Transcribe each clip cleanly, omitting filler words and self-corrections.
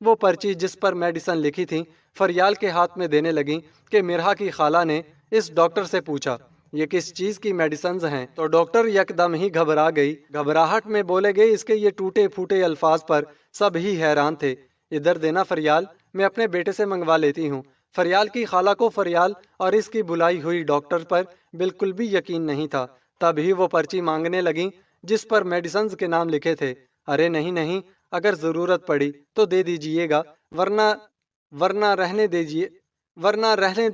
وہ پرچی جس پر میڈیسن لکھی تھی فریال کے ہاتھ میں دینے لگیں کہ مرحا کی خالہ نے اس ڈاکٹر سے پوچھا یہ کس چیز کی میڈیسنز ہیں؟ تو ڈاکٹر یکدم ہی گھبرا گئی، گھبراہٹ میں بولے گئے اس کے یہ ٹوٹے پھوٹے الفاظ پر سب ہی حیران تھے۔ ادھر دینا فریال، میں اپنے بیٹے سے منگوا لیتی ہوں۔ فریال کی خالہ کو فریال اور اس کی بلائی ہوئی ڈاکٹر پر بالکل بھی یقین نہیں تھا۔ تب ہی وہ پرچی مانگنے لگیں جس پر میڈیسنز کے نام لکھے تھے۔ ارے نہیں نہیں، اگر ضرورت پڑی تو دے دیجئے گا، ورنہ ورنہ رہنے دیجئے ورنہ رہنے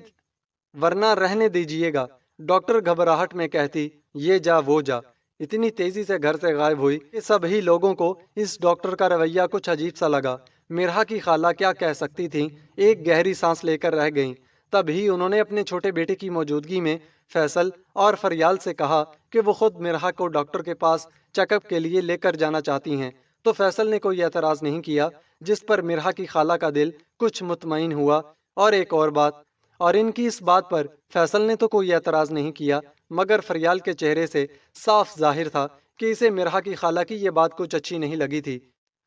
ورنہ رہنے دیجئے گا، ڈاکٹر گھبراہٹ میں کہتی۔ یہ جا وہ جا اتنی تیزی سے گھر سے غائب ہوئی کہ سب ہی لوگوں کو اس ڈاکٹر کا رویہ کچھ عجیب سا لگا۔ مرحا کی خالہ کیا کہہ سکتی تھیں، ایک گہری سانس لے کر رہ گئیں۔ تب ہی انہوں نے اپنے چھوٹے بیٹے کی موجودگی میں فیصل اور فریال سے کہا کہ وہ خود مرحا کو ڈاکٹر کے پاس چیک اپ کے لیے لے کر جانا چاہتی ہیں۔ تو فیصل نے کوئی اعتراض نہیں کیا، جس پر مرحا کی خالہ کا دل کچھ مطمئن ہوا۔ اور ایک اور بات، اور ان کی اس بات پر فیصل نے تو کوئی اعتراض نہیں کیا، مگر فریال کے چہرے سے صاف ظاہر تھا کہ اسے مرحا کی خالہ کی یہ بات کچھ اچھی نہیں لگی تھی،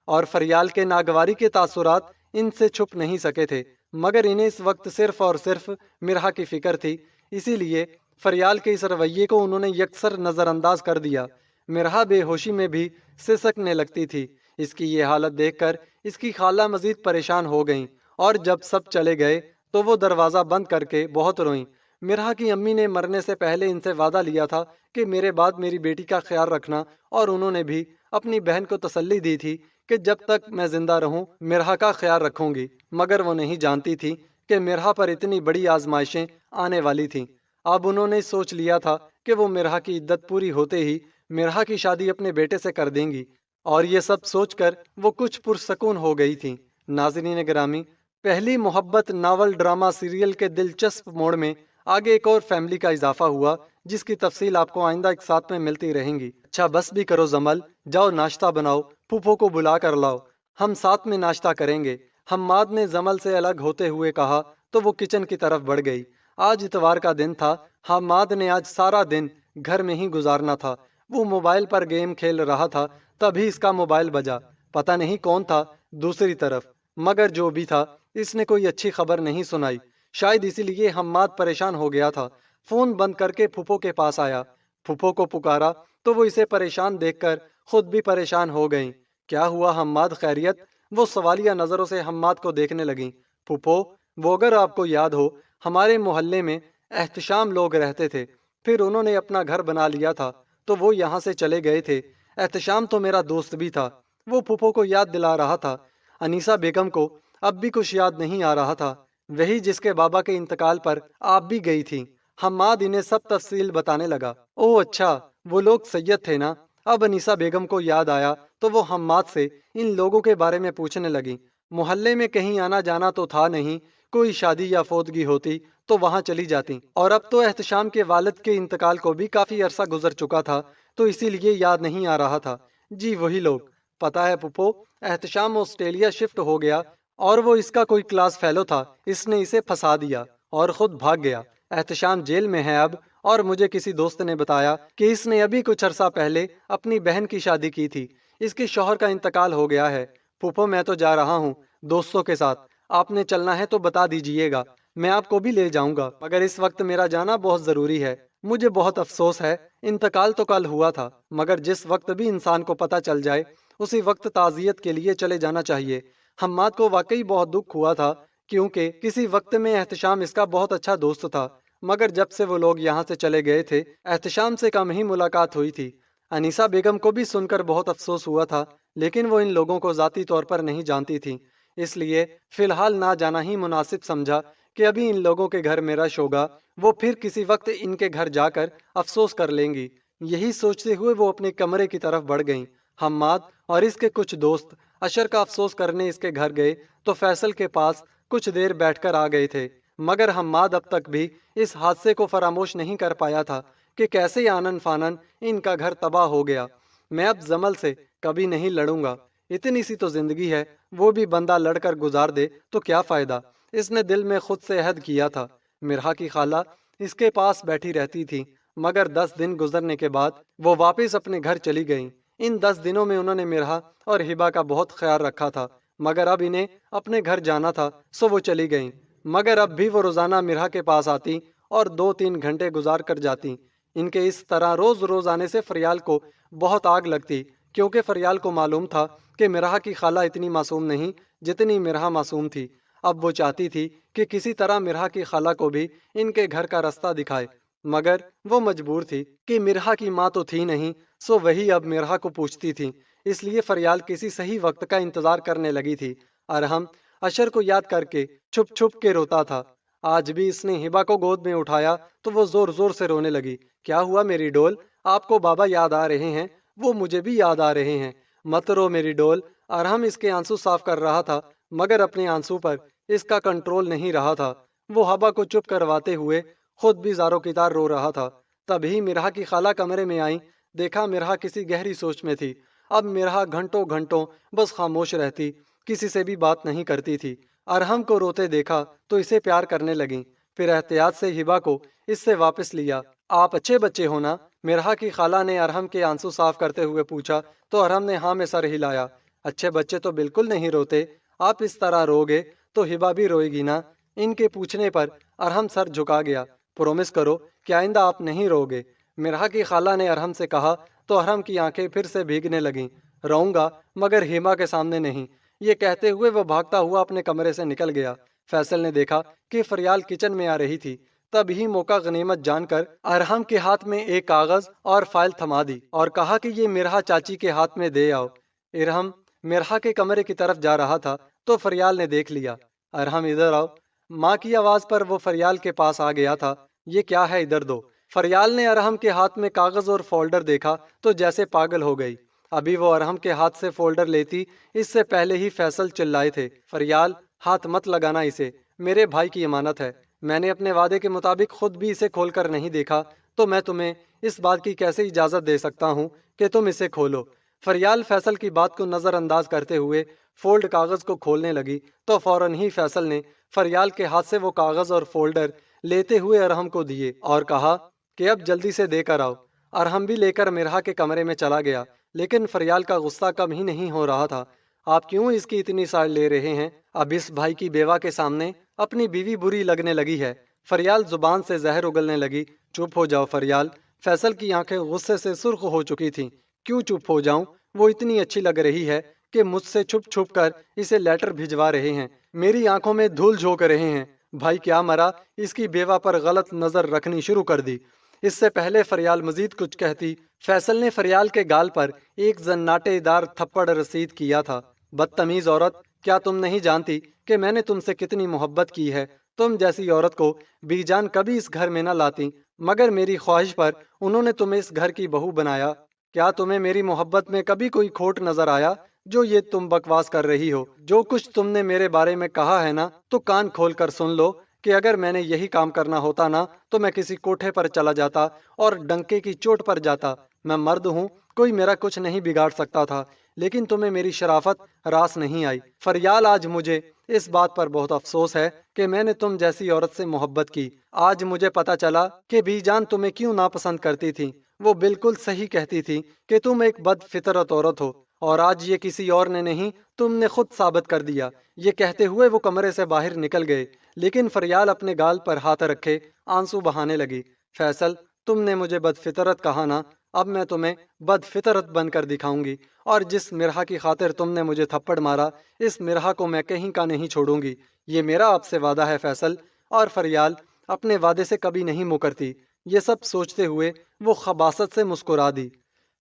اور فریال کے ناگواری کے تاثرات ان سے چھپ نہیں سکے تھے، مگر انہیں اس وقت صرف اور صرف مرحا کی فکر تھی۔ اسی لیے فریال کے اس رویے کو انہوں نے یکسر نظر انداز کر دیا۔ مرحا بے ہوشی میں بھی سسکنے لگتی تھی۔ اس کی یہ حالت دیکھ کر اس کی خالہ مزید پریشان ہو گئیں، اور جب سب چلے گئے تو وہ دروازہ بند کر کے بہت روئیں۔ مرحا کی امی نے مرنے سے پہلے ان سے وعدہ لیا تھا کہ میرے بعد میری بیٹی کا خیال رکھنا، اور انہوں نے بھی اپنی بہن کو تسلی دی تھی کہ جب تک میں زندہ رہوں مرحا کا خیال رکھوں گی، مگر وہ نہیں جانتی تھی کہ مرحا پر اتنی بڑی آزمائشیں آنے والی تھیں۔ اب انہوں نے سوچ لیا تھا کہ وہ مرحا کی عدت پوری ہوتے ہی مرحا کی شادی اپنے بیٹے سے کر دیں گی، اور یہ سب سوچ کر وہ کچھ پرسکون ہو گئی تھیں۔ ناظرین گرامی، پہلی محبت ناول ڈرامہ سیریل کے دلچسپ موڑ میں آگے ایک اور فیملی کا اضافہ ہوا، جس کی تفصیل آپ کو آئندہ ایک ساتھ میں ملتی رہیں گی۔ اچھا بس بھی کرو زمل، جاؤ ناشتہ بناؤ، پھوپھو کو بلا کر لاؤ، ہم ساتھ میں ناشتہ کریں گے، حماد نے زمل سے الگ ہوتے ہوئے کہا تو وہ کچن کی طرف بڑھ گئی۔ آج اتوار کا دن تھا، حماد نے آج سارا دن گھر میں ہی گزارنا تھا۔ وہ موبائل پر گیم کھیل رہا تھا، تبھی اس کا موبائل بجا۔ پتہ نہیں کون تھا دوسری طرف، مگر جو بھی تھا اس نے کوئی اچھی خبر نہیں سنائی۔ شاید اسی لیے حماد پریشان ہو گیا تھا۔ فون بند کر کے پھوپھو کے پاس آیا، پھوپھو کو پکارا تو وہ اسے پریشان دیکھ کر خود بھی پریشان ہو گئیں۔ کیا ہوا حماد، خیریت؟ وہ سوالیہ نظروں سے حماد کو دیکھنے لگیں۔ پھوپھو، وہ اگر آپ کو یاد ہو ہمارے محلے میں احتشام لوگ رہتے تھے، پھر انہوں نے اپنا گھر بنا لیا تھا تو وہ یہاں سے چلے گئے تھے۔ احتشام تو میرا دوست بھی تھا۔ وہ پھوپھو کو یاد دلا رہا تھا۔ انیسہ بیگم کو اب بھی کچھ یاد نہیں آ رہا تھا، وہی جس کے بابا کے انتقال پر آپ بھی گئی تھی۔ حماد انہیں سب تفصیل بتانے لگا۔ او اچھا، وہ لوگ سید تھے نا؟ اب انیسہ بیگم کو یاد آیا تو وہ حماد سے ان لوگوں کے بارے میں پوچھنے لگیں۔ محلے میں کہیں آنا جانا تو تھا نہیں، کوئی شادی یا فوتگی ہوتی تو وہاں چلی جاتی، اور اب تو احتشام کے والد کے انتقال کو بھی کافی عرصہ گزر چکا تھا، تو اسی لیے یاد نہیں آ رہا تھا۔ جی وہی لوگ۔ پتہ ہے پھپھو، احتشام آسٹریلیا شفٹ ہو گیا، اور وہ اس کا کوئی کلاس فیلو تھا، اس نے اسے پھنسا دیا اور خود بھاگ گیا۔ احتشام جیل میں ہے اب، اور مجھے کسی دوست نے بتایا کہ اس نے ابھی کچھ عرصہ پہلے اپنی بہن کی شادی کی تھی۔ اس کے شوہر کا انتقال ہو گیا ہے۔ پھوپھو میں تو جا رہا ہوں دوستوں کے ساتھ، آپ نے چلنا ہے تو بتا دیجئے گا، میں آپ کو بھی لے جاؤں گا، مگر اس وقت میرا جانا بہت ضروری ہے۔ مجھے بہت افسوس ہے، انتقال تو کل ہوا تھا، مگر جس وقت بھی انسان کو پتہ چل جائے اسی وقت تعزیت کے لیے چلے جانا چاہیے۔ حماد کو واقعی بہت دکھ ہوا تھا، کیونکہ کسی وقت میں احتشام اس کا بہت اچھا دوست تھا، مگر جب سے وہ لوگ یہاں سے چلے گئے تھے احتشام سے کم ہی ملاقات ہوئی تھی۔ انیسہ بیگم کو بھی سن کر بہت افسوس ہوا تھا، لیکن وہ ان لوگوں کو ذاتی طور پر نہیں جانتی تھیں، اس لیے فی الحال نہ جانا ہی مناسب سمجھا کہ ابھی ان لوگوں کے گھر میں رش ہوگا، وہ پھر کسی وقت ان کے گھر جا کر افسوس کر لیں گی۔ یہی سوچتے ہوئے وہ اپنے کمرے کی طرف بڑھ گئیں۔ حماد اور اس کے کچھ دوست اشر کا افسوس کرنے اس کے گھر گئے تو فیصل کے پاس کچھ دیر بیٹھ کر آ گئے تھے، مگر حماد اب تک بھی اس حادثے کو فراموش نہیں کر پایا تھا کہ کیسے آنن فانن ان کا گھر تباہ ہو گیا۔ میں اب زمل سے کبھی نہیں لڑوں گا، اتنی سی تو زندگی ہے، وہ بھی بندہ لڑ کر گزار دے تو کیا فائدہ، اس نے دل میں خود سے عہد کیا تھا۔ مرحا کی خالہ اس کے پاس بیٹھی رہتی تھی، مگر 10 دن گزرنے کے بعد وہ واپس اپنے گھر چلی گئیں۔ ان 10 دنوں میں انہوں نے مرحا اور ہبا کا بہت خیال رکھا تھا، مگر اب انہیں اپنے گھر جانا تھا سو وہ چلی گئیں۔ مگر اب بھی وہ روزانہ مرہا کے پاس آتی اور 2-3 گھنٹے گزار کر جاتی۔ ان کے اس طرح روز روز آنے سے فریال کو بہت آگ لگتی، کیونکہ فریال کو معلوم تھا کہ مرہا کی خالہ اتنی معصوم نہیں جتنی مرہا معصوم تھی۔ اب وہ چاہتی تھی کہ کسی طرح مرہا کی خالہ کو بھی ان کے گھر کا رستہ دکھائے، مگر وہ مجبور تھی کہ مرہا کی ماں تو تھی نہیں، سو وہی اب مرہا کو پوچھتی تھی۔ اس لیے فریال کسی صحیح وقت کا انتظار کرنے لگی تھی۔ ارحم اشر کو یاد کر کے چھپ چھپ کے روتا تھا۔ آج بھی اس نے ہبا کو گود میں اٹھایا تو وہ زور زور سے رونے لگی۔ کیا ہوا میری ڈول؟ آپ کو بابا یاد آ رہے ہیں؟ وہ مجھے بھی یاد آ رہے ہیں۔ مت رو میری ڈول۔ ارحم اس کے آنسو صاف کر رہا تھا، مگر اپنے آنسو پر اس کا کنٹرول نہیں رہا تھا۔ وہ ہبا کو چپ کرواتے ہوئے خود بھی زاروں کی طرح رو رہا تھا۔ تبھی مرہا کی خالہ کمرے میں آئیں۔ دیکھا مرہا کسی گہری سوچ میں تھی۔ اب مرہا گھنٹوں گھنٹوں بس خاموش رہتی، کسی سے بھی بات نہیں کرتی تھی۔ ارحم کو روتے دیکھا تو اسے پیار کرنے لگیں۔ پھر احتیاط سے ہبا کو اس سے واپس لیا۔ آپ اچھے بچے ہو نا؟ مرہا کی خالہ نے ارحم کے آنسو صاف کرتے ہوئے پوچھا تو ارحم نے ہاں میں سر ہلایا۔ اچھے بچے تو بالکل نہیں روتے، آپ اس طرح رو گے تو ہبا بھی روئے گی نا؟ ان کے پوچھنے پر ارحم سر جھکا گیا۔ پرومس کرو کہ آئندہ آپ نہیں رو گے، مرہا کی خالہ نے ارحم سے کہا تو ارحم کی آنکھیں پھر سے بھیگنے لگیں۔ رہوں گا مگر ہیما کے سامنے نہیں۔ یہ کہتے ہوئے وہ بھاگتا ہوا اپنے کمرے سے نکل گیا۔ فیصل نے دیکھا کہ فریال کچن میں آ رہی تھی، تب ہی موقع غنیمت جان کر ارحم کے ہاتھ میں ایک کاغذ اور فائل تھما دی اور کہا کہ یہ مرہا چاچی کے ہاتھ میں دے آؤ۔ ارحم مرہا کے کمرے کی طرف جا رہا تھا تو فریال نے دیکھ لیا۔ ارحم ادھر آؤ۔ ماں کی آواز پر وہ فریال کے پاس آ گیا تھا۔ یہ کیا ہے، ادھر دو۔ فریال نے ارحم کے ہاتھ میں کاغذ اور فولڈر دیکھا تو جیسے پاگل ہو گئی۔ ابھی وہ ارحم کے ہاتھ سے فولڈر لیتی اس سے پہلے ہی فیصل چلائے تھے، فریال ہاتھ مت لگانا اسے، میرے بھائی کی امانت ہے۔ میں نے اپنے وعدے کے مطابق خود بھی اسے کھول کر نہیں دیکھا تو میں تمہیں اس بات کی کیسے اجازت دے سکتا ہوں کہ تم اسے کھولو؟ فریال فیصل کی بات کو نظر انداز کرتے ہوئے فولڈ کاغذ کو کھولنے لگی تو فوراً ہی فیصل نے فریال کے ہاتھ سے وہ کاغذ اور فولڈر لیتے ہوئے ارحم کو دیے اور کہا کہ اب جلدی سے دے کر آؤ۔ ارحم بھی لے کر مرہا کے کمرے میں چلا گیا، لیکن فریال کا غصہ کم ہی نہیں ہو رہا تھا۔ آپ کیوں اس کی اتنی ساڑ لے رہے ہیں؟ اب اس بھائی کی بیوہ کے سامنے اپنی بیوی بری لگنے لگی ہے۔ فریال زبان سے زہر اگلنے لگی۔ چپ ہو جاؤ فریال۔ فیصل کی آنکھیں غصے سے سرخ ہو چکی تھیں۔ کیوں چپ ہو جاؤں؟ وہ اتنی اچھی لگ رہی ہے کہ مجھ سے چھپ چھپ کر اسے لیٹر بھجوا رہے ہیں، میری آنکھوں میں دھول جھونک رہے ہیں۔ بھائی کیا مرا؟ اس کی بیوہ پر غلط نظر رکھنی شروع کر دی۔ اس سے پہلے فریال مزید کچھ کہتی، فیصل نے فریال کے گال پر ایک زناٹے دار تھپڑ رسید کیا تھا۔ بدتمیز عورت، کیا تم نہیں جانتی کہ میں نے تم سے کتنی محبت کی ہے؟ تم جیسی عورت کو بی جان کبھی اس گھر میں نہ لاتی، مگر میری خواہش پر انہوں نے تمہیں اس گھر کی بہو بنایا۔ کیا تمہیں میری محبت میں کبھی کوئی کھوٹ نظر آیا؟ جو یہ تم بکواس کر رہی ہو، جو کچھ تم نے میرے بارے میں کہا ہے نا، تو کان کھول کر سن لو کہ اگر میں نے یہی کام کرنا ہوتا نا تو میں کسی کوٹھے پر چلا جاتا اور ڈنکے کی چوٹ پر جاتا۔ میں مرد ہوں، کوئی میرا کچھ نہیں بگاڑ سکتا تھا، لیکن تمہیں میری شرافت راس نہیں آئی۔ فریال آج مجھے اس بات پر بہت افسوس ہے کہ میں نے تم جیسی عورت سے محبت کی۔ آج مجھے پتا چلا کہ بی جان تمہیں کیوں ناپسند کرتی تھی۔ وہ بالکل صحیح کہتی تھی کہ تم ایک بد فطرت عورت ہو، اور آج یہ کسی اور نے نہیں تم نے خود ثابت کر دیا۔ یہ کہتے ہوئے وہ کمرے سے باہر نکل گئے، لیکن فریال اپنے گال پر ہاتھ رکھے آنسو بہانے لگی۔ فیصل، تم نے مجھے بد فطرت کہا نا، اب میں تمہیں بد فطرت بن کر دکھاؤں گی، اور جس مرہا کی خاطر تم نے مجھے تھپڑ مارا، اس مرہا کو میں کہیں کا نہیں چھوڑوں گی۔ یہ میرا آپ سے وعدہ ہے فیصل۔ اور فریال اپنے وعدے سے کبھی نہیں مکرتی۔ یہ سب سوچتے ہوئے وہ خباثت سے مسکرا دی۔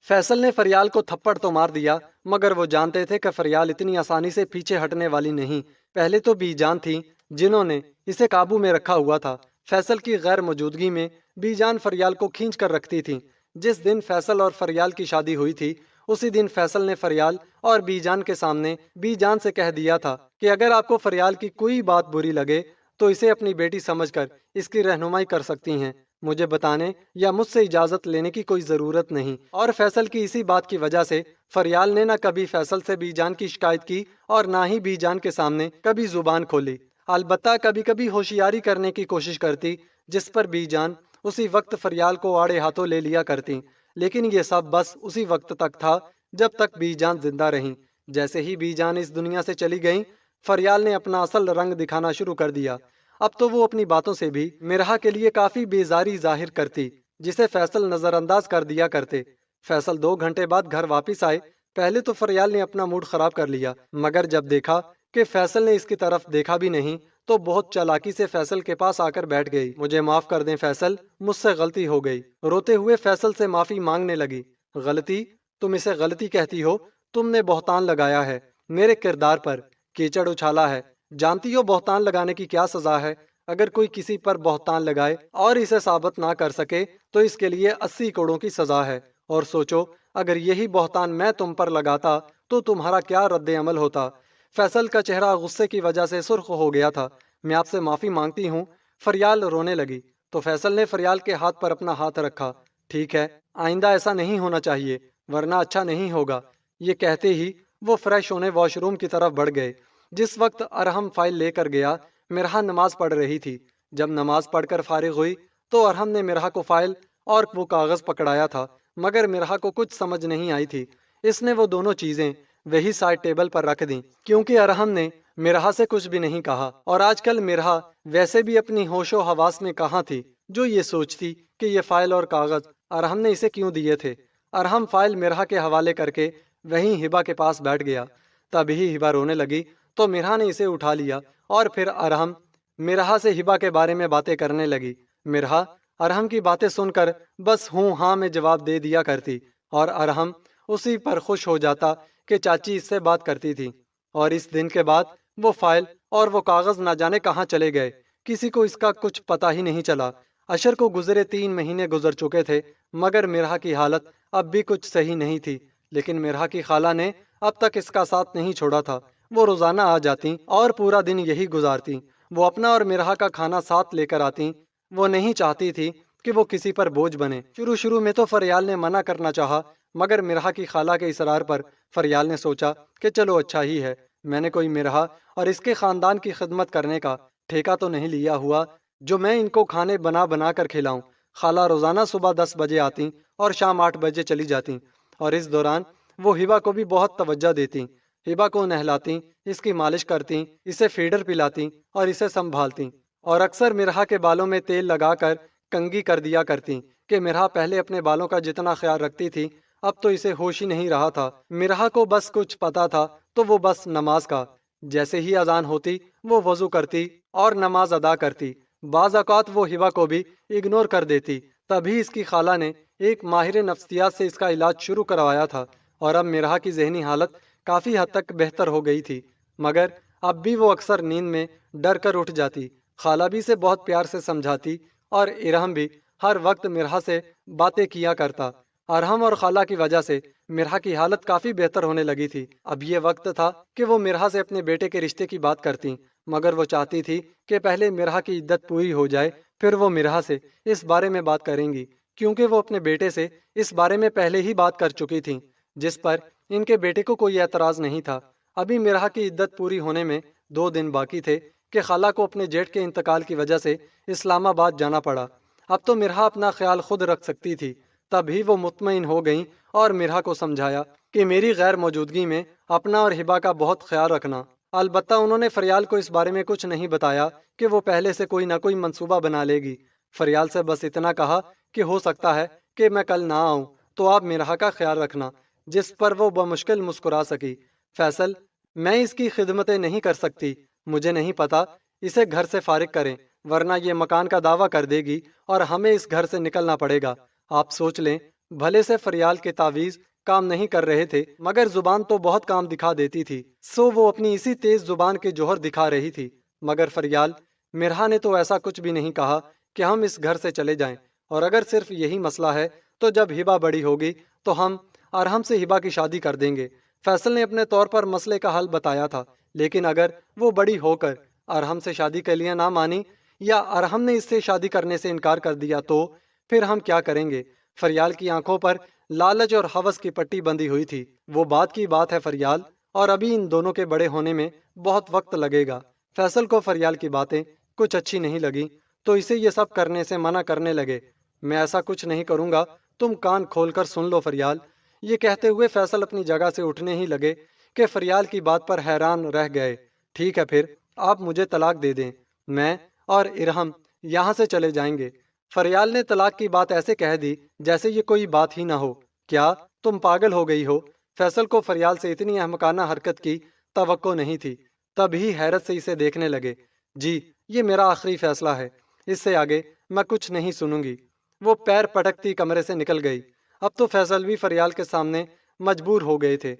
فیصل نے فریال کو تھپڑ تو مار دیا، مگر وہ جانتے تھے کہ فریال اتنی آسانی سے پیچھے ہٹنے والی نہیں۔ پہلے تو بی جان تھی جنہوں نے اسے قابو میں رکھا ہوا تھا۔ فیصل کی غیر موجودگی میں بی جان فریال کو کھینچ کر رکھتی تھی۔ جس دن فیصل اور فریال کی شادی ہوئی تھی، اسی دن فیصل نے فریال اور بی جان کے سامنے بی جان سے کہہ دیا تھا کہ اگر آپ کو فریال کی کوئی بات بری لگے تو اسے اپنی بیٹی سمجھ کر اس کی رہنمائی کر سکتی ہیں، مجھے بتانے یا مجھ سے اجازت لینے کی کوئی ضرورت نہیں۔ اور فیصل کی اسی بات کی وجہ سے فریال نے نہ کبھی فیصل سے بی جان کی شکایت کی اور نہ ہی بی جان کے سامنے کبھی زبان کھولی۔ البتہ کبھی کبھی ہوشیاری کرنے کی کوشش کرتی، جس پر بی جان اسی وقت فریال کو آڑے ہاتھوں لے لیا کرتی، لیکن یہ سب بس اسی وقت تک تھا جب تک بی جان زندہ رہیں۔ جیسے ہی بی جان اس دنیا سے چلی گئیں، فریال نے اپنا اصل رنگ دکھانا شروع کر دیا۔ اب تو وہ اپنی باتوں سے بھی مرحا کے لیے کافی بیزاری ظاہر کرتی، جسے فیصل نظر انداز کر دیا کرتے۔ فیصل 2 گھنٹے بعد گھر واپس آئے۔ پہلے تو فریال نے اپنا موڈ خراب کر لیا، مگر جب دیکھا کہ فیصل نے اس کی طرف دیکھا بھی نہیں تو بہت چالاکی سے فیصل کے پاس آ کر بیٹھ گئی۔ مجھے معاف کر دیں فیصل، مجھ سے غلطی ہو گئی۔ روتے ہوئے فیصل سے معافی مانگنے لگی۔ غلطی؟ تم اسے غلطی کہتی ہو؟ تم نے بہتان لگایا ہے میرے کردار پر، کیچڑ اچھالا ہے۔ جانتی ہو بہتان لگانے کی کیا سزا ہے؟ اگر کوئی کسی پر بہتان لگائے اور اسے ثابت نہ کر سکے تو اس کے لیے 80 کوڑوں کی سزا ہے۔ اور سوچو اگر یہی بہتان میں تم پر لگاتا تو تمہارا کیا رد عمل ہوتا؟ فیصل کا چہرہ غصے کی وجہ سے سرخ ہو گیا تھا۔ میں آپ سے معافی مانگتی ہوں۔ فریال رونے لگی تو فیصل نے فریال کے ہاتھ پر اپنا ہاتھ رکھا۔ ٹھیک ہے، آئندہ ایسا نہیں ہونا چاہیے، ورنہ اچھا نہیں ہوگا۔ یہ کہتے ہی وہ فریش ہونے واش روم کی طرف بڑھ گئے۔ جس وقت ارحم فائل لے کر گیا، مرحا نماز پڑھ رہی تھی۔ جب نماز پڑھ کر فارغ ہوئی تو ارحم نے مرحا کو فائل اور وہ کاغذ پکڑایا تھا، مگر مرحا کو کچھ سمجھ نہیں آئی تھی۔ اس نے وہ دونوں چیزیں وہی سائڈ ٹیبل پر رکھ دیں، کیونکہ ارحم نے مرحا سے کچھ بھی نہیں کہا، اور آج کل مرحا ویسے بھی اپنی ہوش و حواس میں کہاں تھی جو یہ سوچتی کہ یہ فائل اور کاغذ ارحم نے اسے کیوں دیے تھے۔ ارحم فائل مرحا کے حوالے کر کے وہیں ہبا کے پاس بیٹھ گیا۔ تبھی ہبا رونے لگی تو مرحا نے اسے اٹھا لیا اور پھر ارحم مرحا سے ہبا کے بارے میں باتیں کرنے لگی۔ مرحا ارحم کی باتیں سن کر بس ہوں ہاں میں جواب دے دیا کرتی، اور ارحم اسی پر خوش ہو جاتا کہ چاچی اس سے بات کرتی تھی۔ اور اس دن کے بعد وہ فائل اور وہ کاغذ نہ جانے کہاں چلے گئے، کسی کو اس کا کچھ پتہ ہی نہیں چلا۔ اشر کو گزرے 3 مہینے گزر چکے تھے، مگر مرحا کی حالت اب بھی کچھ صحیح نہیں تھی۔ لیکن مرحا کی خالہ نے اب تک اس کا ساتھ نہیں چھوڑا تھا۔ وہ روزانہ آ جاتی اور پورا دن یہی گزارتی۔ وہ اپنا اور مرحا کا کھانا ساتھ لے کر آتی۔ وہ نہیں چاہتی تھی کہ وہ کسی پر بوجھ بنے۔ شروع میں تو فریال نے منع کرنا چاہا، مگر مرحا کی خالہ کے اصرار پر فریال نے سوچا کہ چلو اچھا ہی ہے، میں نے کوئی مرحا اور اس کے خاندان کی خدمت کرنے کا ٹھیکہ تو نہیں لیا ہوا جو میں ان کو کھانے بنا بنا کر کھلاؤں۔ خالہ روزانہ صبح 10 بجے آتی اور شام 8 بجے چلی جاتی، اور اس دوران وہ ہبا کو بھی بہت توجہ دیتی۔ ہبا کو نہلاتی، اس کی مالش کرتی، اسے فیڈر پلاتی اور اسے سنبھالتی، اور اکثر مرحا کے بالوں میں تیل لگا کر کنگھی کر دیا کرتی کہ مرحا پہلے اپنے بالوں کا جتنا خیال رکھتی تھی اب تو اسے ہوش ہی نہیں رہا تھا۔ مرحا کو بس کچھ پتا تھا تو وہ بس نماز کا۔ جیسے ہی اذان ہوتی وہ وضو کرتی اور نماز ادا کرتی۔ بعض اوقات وہ ہبا کو بھی اگنور کر دیتی۔ تبھی اس کی خالہ نے ایک ماہر نفسیات سے اس کا علاج شروع کروایا تھا، اور اب مرحا کی ذہنی حالت کافی حد تک بہتر ہو گئی تھی، مگر اب بھی وہ اکثر نیند میں ڈر کر اٹھ جاتی۔ خالہ بھی اسے بہت پیار سے سمجھاتی، اور ارحم بھی ہر وقت مرحا سے باتیں کیا کرتا۔ ارحم اور خالہ کی وجہ سے مرحا کی حالت کافی بہتر ہونے لگی تھی۔ اب یہ وقت تھا کہ وہ مرحا سے اپنے بیٹے کے رشتے کی بات کرتی، مگر وہ چاہتی تھی کہ پہلے مرحا کی عدت پوری ہو جائے، پھر وہ مرحا سے اس بارے میں بات کریں گی، کیونکہ وہ اپنے بیٹے سے اس بارے میں پہلے ہی بات کر چکی تھیں، جس پر ان کے بیٹے کو کوئی اعتراض نہیں تھا۔ ابھی مرحا کی عدت پوری ہونے میں 2 دن باقی تھے کہ خالہ کو اپنے جیٹ کے انتقال کی وجہ سے اسلام آباد جانا پڑا۔ اب تو مرحا اپنا خیال خود رکھ سکتی تھی۔ تبھی وہ مطمئن ہو گئیں اور مرحا کو سمجھایا کہ میری غیر موجودگی میں اپنا اور ہبا کا بہت خیال رکھنا۔ البتہ انہوں نے فریال کو اس بارے میں کچھ نہیں بتایا کہ وہ پہلے سے کوئی نہ کوئی منصوبہ بنا لے گی۔ فریال سے بس اتنا کہا کہ ہو سکتا ہے کہ میں کل نہ آؤں تو آپ مرحا کا خیال رکھنا، جس پر وہ بمشکل مسکرا سکی۔ فیصل، میں اس کی خدمتیں نہیں کر سکتی، مجھے نہیں پتا، اسے گھر سے فارغ کریں، ورنہ یہ مکان کا دعویٰ کر دے گی اور ہمیں اس گھر سے نکلنا پڑے گا۔ آپ سوچ لیں، بھلے سے فریال کے تعویذ کام نہیں کر رہے تھے، مگر زبان تو بہت کام دکھا دیتی تھی، سو وہ اپنی اسی تیز زبان کے جوہر دکھا رہی تھی۔ مگر فریال، مرحا نے تو ایسا کچھ بھی نہیں کہا کہ ہم اس گھر سے چلے جائیں، اور اگر صرف یہی مسئلہ ہے تو جب ہبا بڑی ہوگی تو ہم ارحم سے ہبا کی شادی کر دیں گے۔ فیصل نے اپنے طور پر مسئلے کا حل بتایا تھا، لیکن اگر وہ بڑی ہو کر ارحم سے شادی کے لیے نہ مانی، یا ارحم نے اس سے شادی کرنے سے انکار کر دیا تو پھر ہم کیا کریں گے؟ فریال کی آنکھوں پر لالچ اور ہوس کی پٹی بندھی ہوئی تھی۔ وہ بات کی بات ہے فریال، اور ابھی ان دونوں کے بڑے ہونے میں بہت وقت لگے گا۔ فیصل کو فریال کی باتیں کچھ اچھی نہیں لگی تو اسے یہ سب کرنے سے منع کرنے لگے۔ میں ایسا کچھ نہیں کروں گا، تم کان کھول کر سن لو فریال۔ یہ کہتے ہوئے فیصل اپنی جگہ سے اٹھنے ہی لگے کہ فریال کی بات پر حیران رہ گئے۔ ٹھیک ہے پھر آپ مجھے طلاق دے دیں، میں اور ارہم یہاں سے چلے جائیں گے۔ فریال نے طلاق کی بات ایسے کہہ دی جیسے یہ کوئی بات ہی نہ ہو۔ کیا تم پاگل ہو گئی ہو؟ فیصل کو فریال سے اتنی احمقانہ حرکت کی توقع نہیں تھی، تب ہی حیرت سے اسے دیکھنے لگے۔ جی یہ میرا آخری فیصلہ ہے، اس سے آگے میں کچھ نہیں سنوں گی۔ وہ پیر پٹکتی کمرے سے نکل گئی۔ اب تو فیصل بھی فریال کے سامنے مجبور ہو گئے تھے۔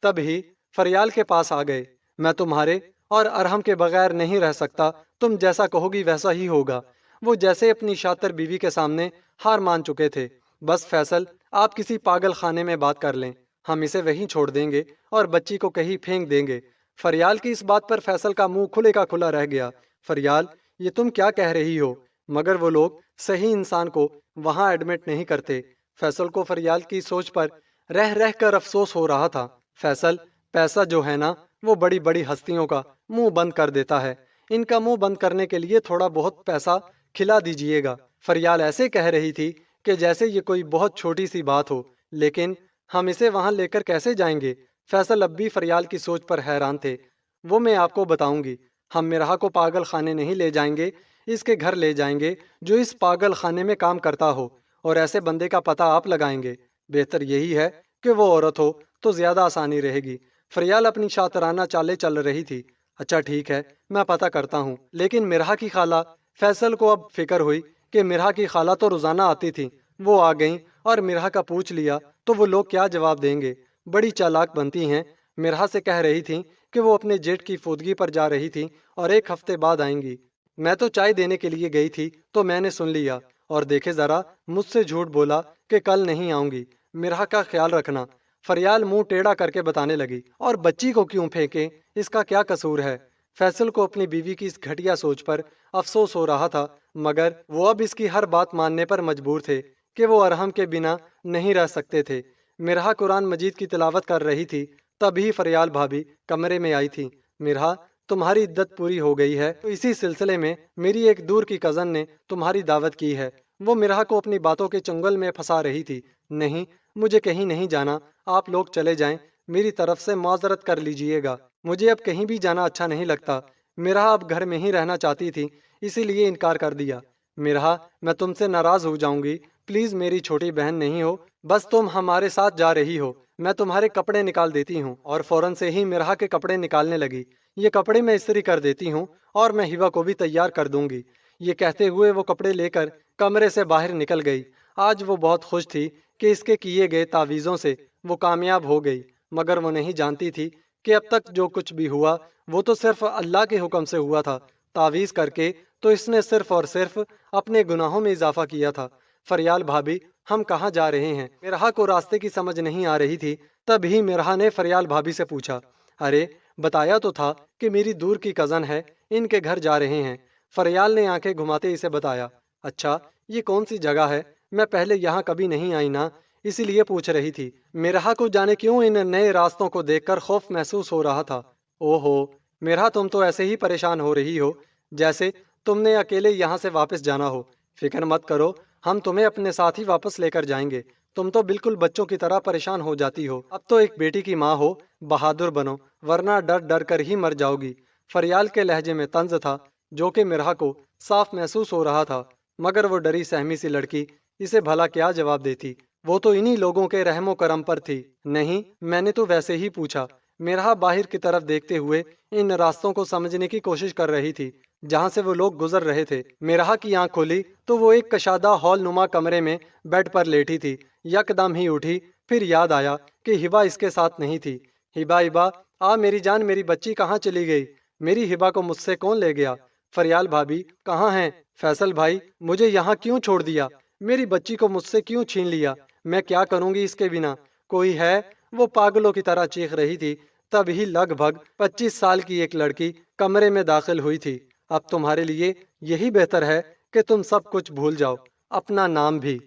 تب ہی فریال کے پاس آ گئے۔ میں تمہارے اور ارحم کے بغیر نہیں رہ سکتا، تم جیسا کہو گی ویسا ہی ہوگا۔ وہ جیسے اپنی شاطر بیوی کے سامنے ہار مان چکے تھے۔ بس فیصل آپ کسی پاگل خانے میں بات کر لیں، ہم اسے وہیں چھوڑ دیں گے اور بچی کو کہیں پھینک دیں گے۔ فریال کی اس بات پر فیصل کا منہ کھلے کا کھلا رہ گیا۔ فریال یہ تم کیا کہہ رہی ہو؟ مگر وہ لوگ صحیح انسان کو وہاں ایڈمٹ نہیں کرتے۔ فیصل کو فریال کی سوچ پر رہ رہ کر افسوس ہو رہا تھا۔ فیصل پیسہ جو ہے نا وہ بڑی بڑی ہستیوں کا منہ بند کر دیتا ہے، ان کا منہ بند کرنے کے لیے تھوڑا بہت پیسہ کھلا دیجئے گا۔ فریال ایسے کہہ رہی تھی کہ جیسے یہ کوئی بہت چھوٹی سی بات ہو، لیکن ہم اسے وہاں لے کر کیسے جائیں گے؟ فیصل اب بھی فریال کی سوچ پر حیران تھے۔ وہ میں آپ کو بتاؤں گی، ہم مرحا کو پاگل خانے نہیں لے جائیں گے، اس کے گھر لے جائیں گے جو اس پاگل خانے میں کام کرتا ہو، اور ایسے بندے کا پتہ آپ لگائیں گے۔ بہتر یہی ہے کہ وہ عورت ہو تو زیادہ آسانی رہے گی۔ فریال اپنی شاطرانہ چالیں چل رہی تھی۔ اچھا ٹھیک ہے میں پتہ کرتا ہوں، لیکن مرحا کی خالہ، فیصل کو اب فکر ہوئی کہ مرحا کی خالہ تو روزانہ آتی تھی، وہ آ گئیں اور مرحا کا پوچھ لیا تو وہ لوگ کیا جواب دیں گے؟ بڑی چالاک بنتی ہیں۔ مرحا سے کہہ رہی تھیں کہ وہ اپنے جیٹ کی فوتگی پر جا رہی تھیں اور 1 ہفتے بعد آئیں گی۔ میں تو چائے دینے کے لیے گئی تھی تو میں نے سن لیا، اور دیکھے ذرا مجھ سے جھوٹ بولا کہ کل نہیں آؤں گی، مرحا کا خیال رکھنا۔ فریال منہ ٹیڑھا کر کے بتانے لگی، اور بچی کو کیوں پھینکیں، اس کا کیا قصور ہے؟ فیصل کو اپنی بیوی کی اس گھٹیا سوچ پر افسوس ہو رہا تھا، مگر وہ اب اس کی ہر بات ماننے پر مجبور تھے کہ وہ ارحم کے بنا نہیں رہ سکتے تھے۔ مرحا قرآن مجید کی تلاوت کر رہی تھی، تبھی فریال بھابی کمرے میں آئی تھی۔ مرحا تمہاری عدت پوری ہو گئی ہے تو اسی سلسلے میں میری ایک دور کی کزن نے تمہاری دعوت کی ہے۔ وہ مرحا کو اپنی باتوں کے چنگل میں پھنسا رہی تھی۔ نہیں مجھے کہیں نہیں جانا، آپ لوگ چلے جائیں، میری طرف سے معذرت کر لیجئے گا، مجھے اب کہیں بھی جانا اچھا نہیں لگتا۔ مرحا اب گھر میں ہی رہنا چاہتی تھی، اسی لیے انکار کر دیا۔ مرحا میں تم سے ناراض ہو جاؤں گی، پلیز میری چھوٹی بہن نہیں ہو، بس تم ہمارے ساتھ جا رہی ہو، میں تمہارے کپڑے نکال دیتی ہوں۔ اور فوراً سے ہی مرحا کے کپڑے نکالنے لگی۔ یہ کپڑے میں استری کر دیتی ہوں اور میں ہبا کو بھی تیار کر دوں گی۔ یہ کہتے ہوئے وہ کپڑے لے کر کمرے سے باہر نکل گئی۔ آج وہ بہت خوش تھی کہ اس کے کیے گئے تعویذوں سے وہ کامیاب ہو گئی، مگر وہ نہیں جانتی تھی کہ اب تک جو کچھ بھی ہوا وہ تو صرف اللہ کے حکم سے ہوا تھا۔ تعویذ کر کے تو اس نے صرف اور صرف اپنے گناہوں میں اضافہ کیا تھا۔ فریال بھابی ہم کہاں جا رہے ہیں؟ مرحا کو راستے کی سمجھ نہیں آ رہی تھی، تب ہی مرحا نے فریال بھابی سے پوچھا، ارے بتایا تو تھا کہ میری دور کی کزن ہے، ان کے گھر جا رہے ہیں۔ فریال نے آنکھیں گھماتے اسے بتایا، اچھا یہ کون سی جگہ ہے؟ میں پہلے یہاں کبھی نہیں آئی نا، اسی لیے پوچھ رہی تھی۔ مرحا کو جانے کیوں ان نئے راستوں کو دیکھ کر خوف محسوس ہو رہا تھا۔ او ہو مرحا تم تو ایسے ہی پریشان ہو رہی ہو جیسے تم نے اکیلے یہاں سے واپس جانا ہو۔ فکر مت کرو، ہم تمہیں اپنے ساتھ ہی واپس لے کر جائیں گے۔ تم تو بالکل بچوں کی طرح پریشان ہو جاتی ہو، اب تو ایک بیٹی کی ماں ہو، بہادر بنو ورنہ ڈر ڈر کر ہی مر جاؤ گی۔ فریال کے لہجے میں طنز تھا جو کہ مرحا کو صاف محسوس ہو رہا تھا، مگر وہ ڈری سہمی سی لڑکی اسے بھلا کیا جواب دیتی؟ وہ تو انہی لوگوں کے رحم و کرم پر تھی۔ نہیں میں نے تو ویسے ہی پوچھا۔ مرحا باہر کی طرف دیکھتے ہوئے ان راستوں کو سمجھنے کی کوشش کر رہی تھی جہاں سے وہ لوگ گزر رہے تھے۔ مرحا کی آنکھ کھولی تو وہ ایک کشادہ ہال نما کمرے میں بیڈ پر لیٹی تھی۔ یکدم ہی اٹھی، پھر یاد آیا کہ ہبا اس کے ساتھ نہیں تھی۔ ہبا ہبا آ میری جان، میری بچی کہاں چلی گئی؟ میری ہبا کو مجھ سے کون لے گیا؟ فریال بھابی کہاں ہیں؟ فیصل بھائی مجھے یہاں کیوں چھوڑ دیا؟ میری بچی کو مجھ سے کیوں چھین لیا؟ میں کیا کروں گی اس کے بنا؟ کوئی ہے؟ وہ پاگلوں کی طرح چیخ رہی تھی۔ تب ہی لگ بھگ 25 سال کی ایک لڑکی کمرے میں داخل ہوئی تھی۔ اب تمہارے لیے یہی بہتر ہے کہ تم سب کچھ بھول جاؤ، اپنا نام بھی۔